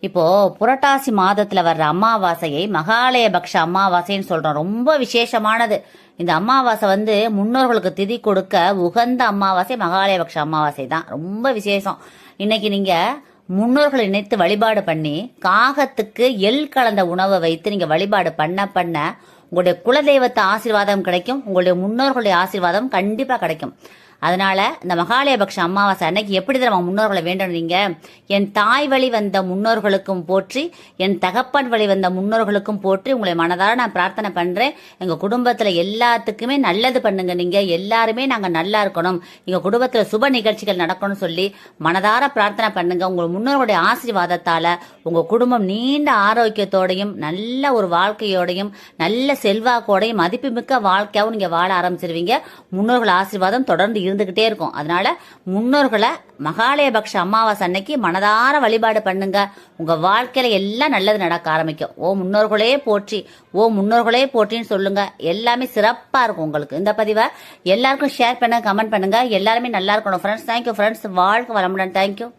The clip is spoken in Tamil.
இப்போ புரட்டாசி மாதத்துல வர்ற அமாவாசையை மகாலயபக்ஷ அமாவாசைன்னு சொல்றோம். ரொம்ப விசேஷமானது. இந்த அமாவாசை முன்னோர்களுக்கு திதி கொடுக்க உகந்த அமாவாசை மகாலயபக்ஷ அமாவாசை தான். ரொம்ப விசேஷம். இன்னைக்கு நீங்க முன்னோர்களை நினைத்து வழிபாடு பண்ணி காகத்துக்கு எள் கலந்த உணவை வைத்து நீங்க வழிபாடு பண்ண உங்களுடைய குலதெய்வத்தை ஆசீர்வாதம் கிடைக்கும். உங்களுடைய முன்னோர்களுடைய ஆசீர்வாதம் கண்டிப்பா கிடைக்கும். அதனால இந்த மகாலயபக்ஷ அமாவாசை அன்னைக்கு எப்படி நம்ம முன்னோர்களை வேண்டணும்? நீங்க என் தாய் வழி வந்த முன்னோர்களுக்கும் போற்றி, என் தகப்பன் வழி வந்த முன்னோர்களுக்கும் போற்றி உங்களை மனதார நான் பிரார்த்தனை பண்றேன். எங்க குடும்பத்துல எல்லாத்துக்குமே நல்லது பண்ணுங்க. நீங்க எல்லாருமே நாங்க நல்லா இருக்கணும், எங்க குடும்பத்துல சுப நிகழ்ச்சிகள் நடக்கணும்னு சொல்லி மனதார பிரார்த்தனை பண்ணுங்க. உங்க முன்னோர்களுடைய ஆசீர்வாதத்தால உங்க குடும்பம் நீண்ட ஆரோக்கியத்தோடையும் நல்ல ஒரு வாழ்க்கையோடையும் நல்ல செல்வாக்கோடையும் மதிப்புமிக்க வாழ்க்கையாவும் நீங்க வாழ ஆரம்பிச்சிருவீங்க. முன்னோர்கள் ஆசீர்வாதம் தொடர்ந்து இருந்துகிட்டே இருக்கும். அதனால முன்னோர்களை மகாலயபக்ஷ அமாவாசை அன்னைக்கு மனதார வழிபாடு பண்ணுங்க. உங்க வாழ்க்கையில எல்லாம் நல்லது நடக்க ஆரம்பிக்கும். ஓ முன்னோர்களே போற்றி, ஓ முன்னோர்களே போற்றின்னு சொல்லுங்க. எல்லாமே சிறப்பா இருக்கும். உங்களுக்கு இந்த பதிவை எல்லாருக்கும் ஷேர் பண்ணுங்க, கமெண்ட் பண்ணுங்க. எல்லாருமே நல்லா இருக்கணும் ஃப்ரெண்ட்ஸ். Thank you friends. வாழ்க வளமுடன். தேங்க்யூ.